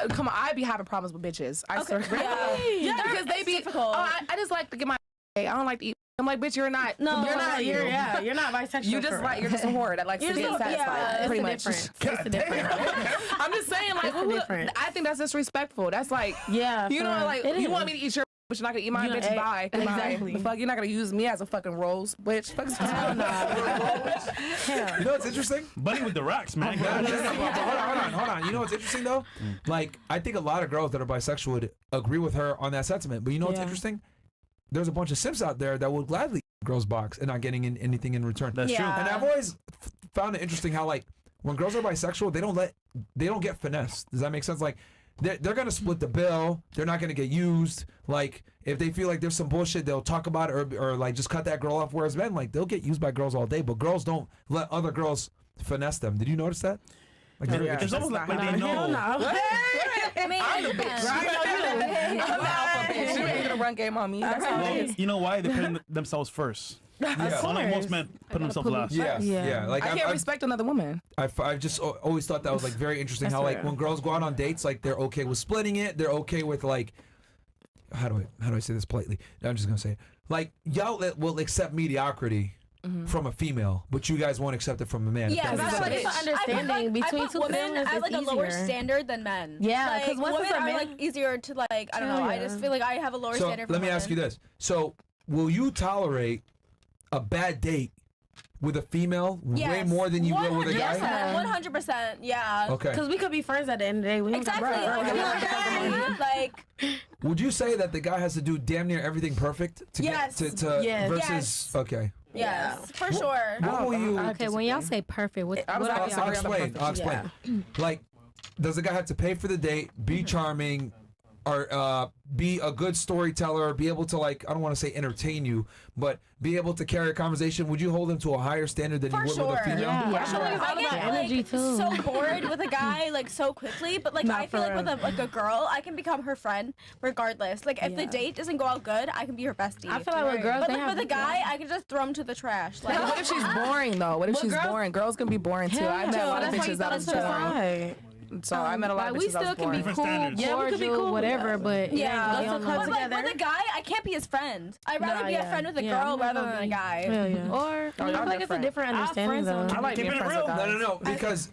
come on, I be having problems with bitches. I swear. Yeah, because they be difficult. I just like to get my. I don't like to eat. I'm like, bitch, you're not. No, you're not. You're not bisexual. You're just like, you're just a whore that likes to get satisfied. Pretty much. It's the difference. I'm just saying, like, I think that's disrespectful. That's like, you know, like, you want me to eat your, but you're not gonna eat mine, bitch. Bye. Exactly. The fuck, you're not gonna use me as a fucking rose, bitch. Fuck. You know what's interesting? Buddy with the rocks, man. Hold on. You know what's interesting though? Like, I think a lot of girls that are bisexual would agree with her on that sentiment. But you know what's interesting? There's a bunch of simps out there that would gladly eat a girl's box and not getting anything in return. That's true. And I've always found it interesting how, like, when girls are bisexual, they don't get finessed. Does that make sense? Like, they're gonna split the bill. They're not gonna get used. Like, if they feel like there's some bullshit, they'll talk about it or like just cut that girl off. Whereas men, like, they'll get used by girls all day, but girls don't let other girls finesse them. Did you notice that? Like, it's almost like they know. I mean, I'm the bitch. I'm the alpha bitch. You ain't gonna run game on me. That's how it is. You know why? They put themselves first. Unlike most men put themselves last. Yeah. Like, I can't respect another woman. I've just always thought that was like very interesting. How like when girls go out on dates, like they're okay with splitting it. They're okay with like, how do I say this politely? I'm just gonna say it. Like, y'all will accept mediocrity from a female, but you guys won't accept it from a man. Yeah, I feel like it's an understanding between two women feelings. at like a lower standard than men. Yeah, because like, women are like easier to like. I don't know. I just feel like I have a lower standard. So let me ask you this: so will you tolerate a bad date with a female way more than you will with a guy? 100%. Yeah. Okay. Because we could be friends at the end of the day. We Exactly. Like, would you say that the guy has to do damn near everything perfect to get to versus okay? Yes, for sure. What will you? Okay, when y'all say perfect, what I'll explain. Like, does the guy have to pay for the date, be charming, or be a good storyteller, be able to, like, I don't want to say entertain you, but be able to carry a conversation? Would you hold him to a higher standard than you would with a female? Yeah. For sure. I get energy too. so bored with a guy like so quickly, but like I feel like with a girl, I can become her friend regardless. Like if the date doesn't go out good, I can be her bestie. I feel like with girls, but like, with a guy, I can just throw him to the trash. Like, what if she's boring though? What if she's boring? Girls can be boring too. I met a lot of bitches that was boring. So I met a lot of bitches that was boring. We still can be cool, cordial, we could be cool, whatever, but with a guy, I can't be his friend. I'd rather be a friend with a girl rather than a guy. Or I feel like it's a different understanding though. I like being friends with guys. No.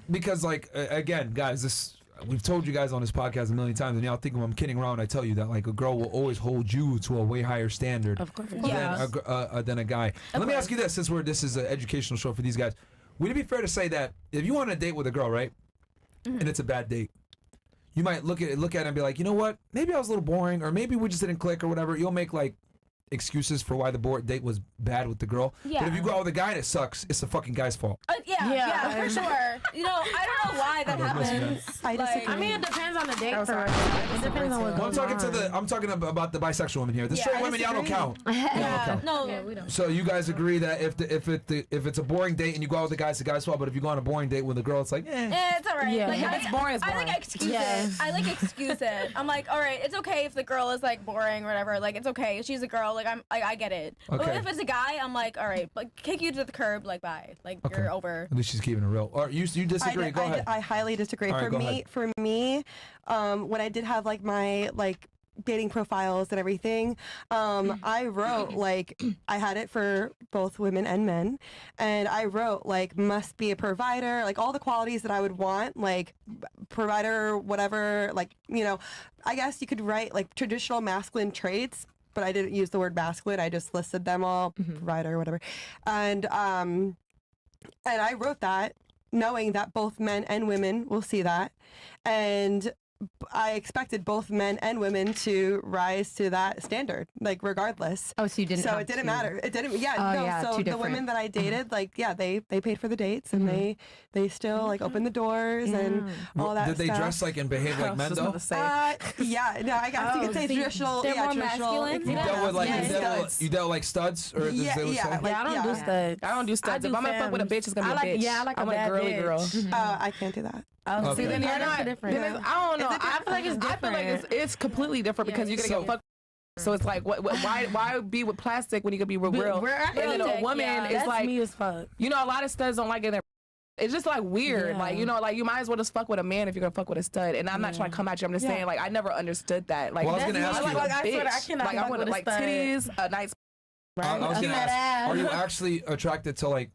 Because like again, guys, this. We've told you guys on this podcast a million times, and y'all think I'm kidding around. I tell you that, like, a girl will always hold you to a way higher standard than a guy. Let me ask you this, since this is an educational show for these guys. Would it be fair to say that if you want a date with a girl, right, and it's a bad date, you might look at it and be like, you know what, maybe I was a little boring, or maybe we just didn't click or whatever. You'll make like excuses for why the date was bad with the girl. Yeah. But if you go out with a guy and it sucks, it's the fucking guy's fault. Yeah, for sure. You know, I don't know why that happens. I mean, it depends on the date. It depends on what. I'm talking about the bisexual women here. The straight women, y'all don't count. No, we don't. So you guys agree that if it's a boring date and you go out with the guy, it's the guy's fault. But if you go on a boring date with a girl, it's like, it's alright. Yeah. Like, it's boring. It's boring. I like excuse it. I like excuse it. I'm like, alright, it's okay if the girl is like boring or whatever. Like, it's okay. She's a girl. Like, I get it. Okay. But if it's a guy, I'm like, alright, like, kick you to the curb. Like, bye. Like, you're over. At least she's keeping it real. Or you disagree? Go ahead. I highly disagree. For me, when I did have like my dating profiles and everything, I wrote like I had it for both women and men, and I wrote like must be a provider, like all the qualities that I would want, like provider, whatever, like, you know, I guess you could write like traditional masculine traits, but I didn't use the word masculine. I just listed them all, provider, whatever, and I wrote that knowing that both men and women will see that, and I expected both men and women to rise to that standard, like regardless. Oh, so you didn't. So it didn't matter. It didn't. Yeah, no. So the women that I dated, like, they paid for the dates, and they still like opened the doors and all that. Did they stuff. dress like and behave like men though? Yeah. No, I guess you could say traditional. They're more masculine. You dealt with like you dealt like studs, or I don't do studs. I don't do studs. If I'm gonna fuck with a bitch, it's gonna be a bitch. Yeah, I like a girly girl. I can't do that. See, then you're not different. I don't know. I feel like it's different. I feel like it's completely different because you're gonna get fucked. So it's like, why be with plastic when you could be with real? And then a woman is like, me as fuck. You know, a lot of studs don't like getting their it's just like weird. Yeah. Like, you know, like you might as well just fuck with a man if you're gonna fuck with a stud. And I'm not trying to come at you. I'm just saying, like, I never understood that. Like, Well, I was gonna ask you. like I swear, I cannot like, I fuck want with a like stud. titties, a nice. I was gonna That ask, ass. are you actually attracted to like,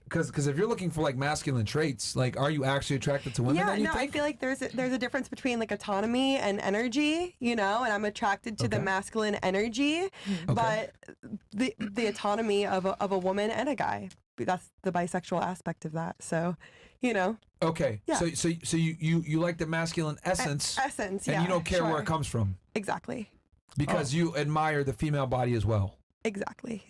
because if you're looking for like masculine traits, like, are you actually attracted to women? Yeah, then you no, I think? feel like there's a difference between like autonomy and energy, you know, and I'm attracted to the Okay. masculine energy, but the autonomy of a woman and a guy, that's the bisexual aspect of that. So, you know. Okay, Yeah. so you like the masculine essence, Essence, and yeah. you don't care where sure. it comes from Exactly. because you admire the female body as well. Exactly.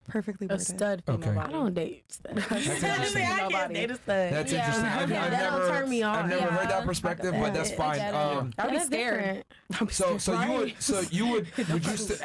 Perfectly A worded. stud Okay. female body. I don't date studs. interesting. I can't date a stud. That's interesting. I've that never, don't turn me on. I've never heard Yeah. that perspective, but that's I fine. get it. I'd be That's scared. different. So would you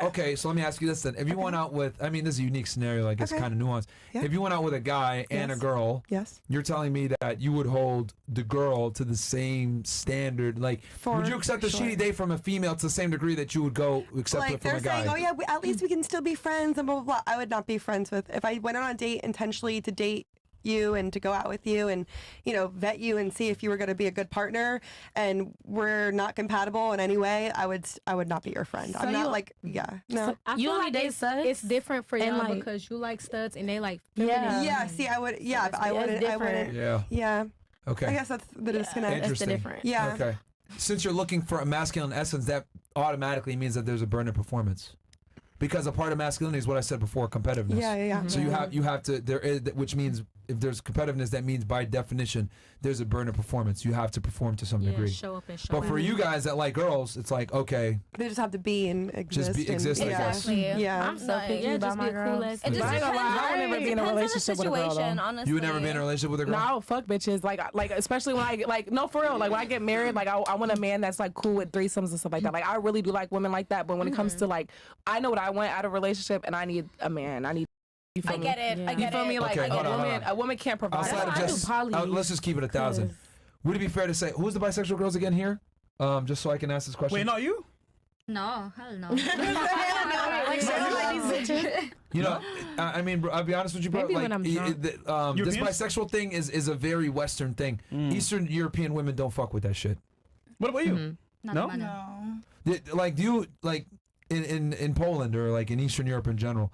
okay, so let me ask you this then. If you went out with, I mean, this is a unique scenario, I guess, Okay. kind of nuanced. Yeah. If you went out with a guy and a Yes. girl, Yes. you're telling me that you would hold the girl to the same standard. Like, would you accept a sure. shitty date from a female to the same degree that you would go accept Like it from they're a guy? saying, oh yeah, at least we can still be friends and blah blah blah. I would not be friends with if I went on a date intentionally to date you and to go out with you and, you know, vet you and see if you were going to be a good partner and we're not compatible in any way. I would not be your friend. I'm not like no. I You feel only like date it's, studs? it's different for y'all like- because you like studs and they like Yeah. Yeah, see, I would. Yeah, but I That's wouldn't. I different. wouldn't. Yeah. Yeah. Okay. I guess that's the disconnect. That's the Interesting. difference. Yeah. Okay. Since you're looking for a masculine essence, that automatically means that there's a burn in performance. Because a part of masculinity is what I said before, competitiveness. Yeah. So you have to there is, which means if there's competitiveness, that means by definition there's a burn of performance. You have to perform to some degree. Show up and show But out. for you guys that like girls, it's like, okay, They just have to be and exist. Just exist, I guess. Yeah. I'm so picky Yeah, about just my be a cool girls. ass It just But I ain't gonna lie, I would never be in a depends on the relationship with a girl, situation, though. honestly. you would never be in a relationship with a girl? No, I would fuck bitches. Like especially when I like no for real. Like when I get married, like I want a man that's like cool with threesomes and stuff like that. Like I really do like women like that. But when it comes to like, I know what I want out of a relationship, and I need a man. You feel I me? get it. I You get feel it. me? Like Okay, hold on. a woman can't provide. Outside of that. just, poly. let's just keep it 1,000. Would it be fair to say who's the bisexual girls again here? Just so I can ask this question. Wait, not you? No, hell no. You know, I mean, bro, I'll be honest with you, bro. Maybe Like, when I'm drunk. this Europeans? bisexual thing is a very Western thing. Eastern European women don't fuck with that shit. What about you? No? Like, do you like in Poland or like in Eastern Europe in general?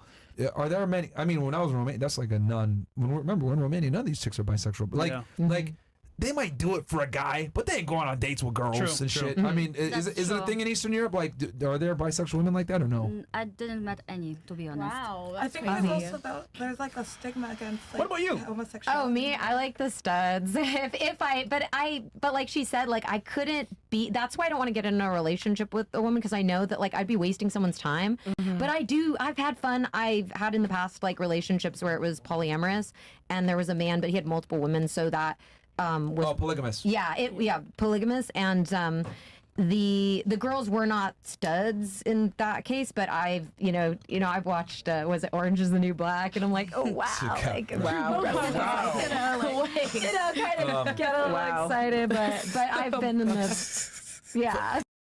Are there many? I mean, when I was in Romania, that's like a non. Remember, we're in Romania, none of these chicks are bisexual. But like, Yeah. like they might do it for a guy, but they ain't going on dates with girls True, and true. shit. I mean, is it a true. thing in Eastern Europe? Like, are there bisexual women like that or no? I didn't met any, to be honest. Wow, I that's think crazy. there's also there's like a stigma against like, What about you? homosexuality. Oh, me, I like the studs. But like she said, like I couldn't be. That's why I don't want to get in a relationship with a woman because I know that like I'd be wasting someone's time. But I've had fun. I've had in the past like relationships where it was polyamorous, and there was a man, but he had multiple women, so that was Polygamous. polygamous, and the girls were not studs in that case, but I've watched was it Orange is the New Black, and I'm like, oh wow, like Wow. kind of get a little excited, but I've been in the